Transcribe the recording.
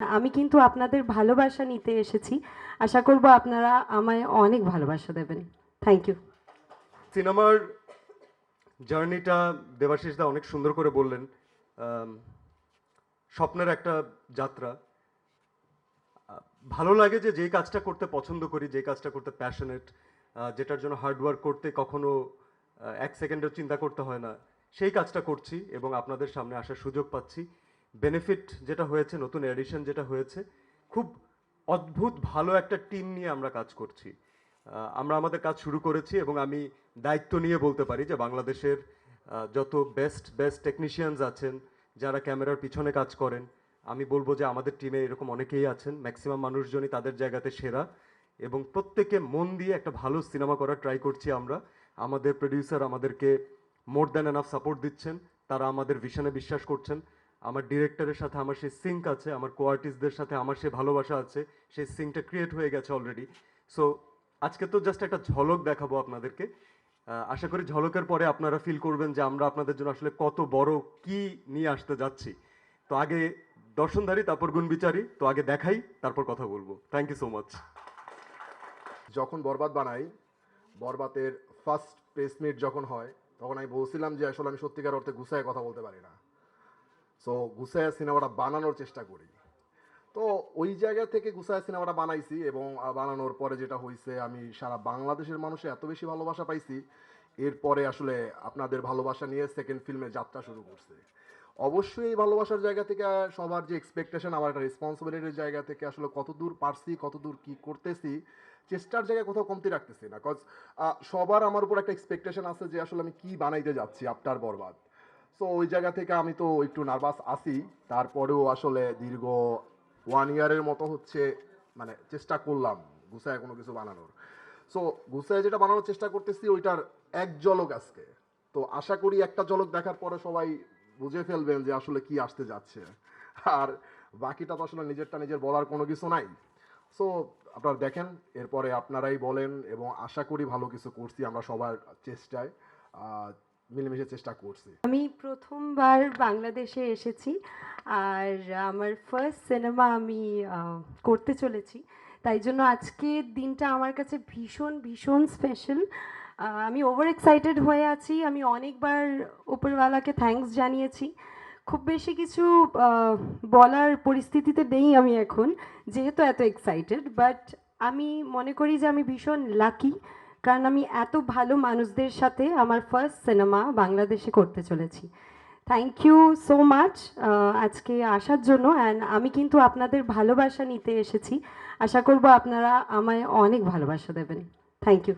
আমি কিন্তু আপনাদের ভালোবাসা নিতে এসেছি। আশা করব আপনারা আমায় অনেক ভালোবাসা দেবেন। Thank you. সিনেমার জার্নিটা দেবাশিস দা অনেক সুন্দর করে বললেন। আম, স্বপ্নের একটা যাত্রা। ভালো লাগে যে যেই কাজটা করতে পছন্দ করি, যে কাজটা করতে প্যাশনেট, যেটার জন্য হার্ড ওয়ার্ক করতে কখনো এক সেকেন্ডও চিন্তা করতে হয় না, সেই কাজটা করছি এবং আপনাদের সামনে আসার সুযোগ পাচ্ছি। বেনিফিট যেটা হয়েছে, নতুন এডিশন যেটা হয়েছে, খুব অদ্ভুত ভালো একটা টিম নিয়ে আমরা কাজ করছি। আমরা আমাদের কাজ শুরু করেছি এবং আমি দায়িত্ব নিয়ে বলতে পারি যে বাংলাদেশের যত বেস্ট বেস্ট টেকনিশিয়ানস আছেন, যারা ক্যামেরার পিছনে কাজ করেন, আমি বলবো যে আমাদের টিমে এরকম অনেকেই আছেন, ম্যাক্সিমাম মানুষজনই তাদের জায়গাতে সেরা এবং প্রত্যেকে মন দিয়ে একটা ভালো সিনেমা করার ট্রাই করছি আমরা। আমাদের প্রডিউসার আমাদেরকে মোর দ্যান এনাফ সাপোর্ট দিচ্ছেন, তারা আমাদের ভিশনে বিশ্বাস করছেন। আমার ডিরেক্টরের সাথে আমার সেই সিঙ্ক আছে, আমার কো আর্টিস্টদের সাথে আমার সেই ভালোবাসা আছে, সেই সিঙ্কটা ক্রিয়েট হয়ে গেছে অলরেডি। সো আজকে তো জাস্ট একটা ঝলক দেখাবো আপনাদেরকে। আশা করি ঝলকের পরে আপনারা ফিল করবেন যে আমরা আপনাদের জন্য আসলে কত বড় কি নিয়ে আসতে যাচ্ছি। তো আগে দর্শনধারী, তারপর গুণ বিচারী, তো আগে দেখাই তারপর কথা বলবো। Thank you so much. যখন বরবাদ বানাই, বরবাদের ফার্স্ট প্রেস মিট যখন হয়, তখন আমি বলছিলাম যে আসলে আমি সত্যিকার অর্থে গুছায় কথা বলতে পারি না। সো গুছায় সিনেমাটা বানানোর চেষ্টা করি। তো ওই জায়গা থেকে গুছায় সিনেমাটা বানাইছি এবং বানানোর পরে যেটা হয়েছে, আমি সারা বাংলাদেশের মানুষের এত বেশি ভালোবাসা পাইছি। এরপরে আসলে আপনাদের ভালোবাসা নিয়ে সেকেন্ড ফিল্মে যাত্রা শুরু করছে। অবশ্যই এই ভালোবাসার জায়গা থেকে সবার যে এক্সপেকটেশন, আমার একটা রেসপন্সিবিলিটির জায়গা থেকে আসলে কতদূর পারছি, কতদূর কি করতেছি, চেষ্টার জায়গায় কোথাও কমতি রাখতেছি না। কজ সবার আমার উপর একটা এক্সপেকটেশন আছে যে আসলে আমি কি বানাইতে যাচ্ছি আফটার বরবাদ। সো ওই জায়গা থেকে আমি তো একটু নার্ভাস আছি। তারপরেও আসলে দীর্ঘ 1 ইয়ারের মতো হচ্ছে মানে চেষ্টা করলাম গুছায় কোনো কিছু বানানোর। সো গুছায় যেটা বানানোর চেষ্টা করতেছি ওইটার এক ঝলক আজকে। তো আশা করি একটা ঝলক দেখার পরে সবাই বুঝে ফেলবেন যে আসলে কি আসতে যাচ্ছে। আর বাকিটা তো আসলে নিজেরটা নিজের বলার কোনো কিছু নাই। সো আপনারা দেখেন, এরপরে আপনারাই বলেন এবং আশা করি ভালো কিছু করছি আমরা সবার চেষ্টায়। মিলেমিশে চেষ্টা করছি। আমি প্রথমবার বাংলাদেশে এসেছি আর আমার ফার্স্ট সিনেমা আমি করতে চলেছি। তাই জন্য আজকের দিনটা আমার কাছে ভীষণ ভীষণ স্পেশাল। আমি ওভার এক্সাইটেড হয়ে আছি। আমি অনেকবার উপরওয়ালাকে থ্যাঙ্কস জানিয়েছি। খুব বেশি কিছু বলার পরিস্থিতিতে নেই আমি এখন, যেহেতু এত এক্সাইটেড। বাট আমি মনে করি যে আমি ভীষণ লাকি, কারণ আমি এত ভালো মানুষদের সাথে আমার ফার্স্ট সিনেমা বাংলাদেশে করতে চলেছি। থ্যাংক ইউ সো মাচ আজকে আসার জন্য। অ্যান্ড আমি কিন্তু আপনাদের ভালোবাসা নিতে এসেছি। আশা করব আপনারা আমায় অনেক ভালোবাসা দেবেন। Thank you.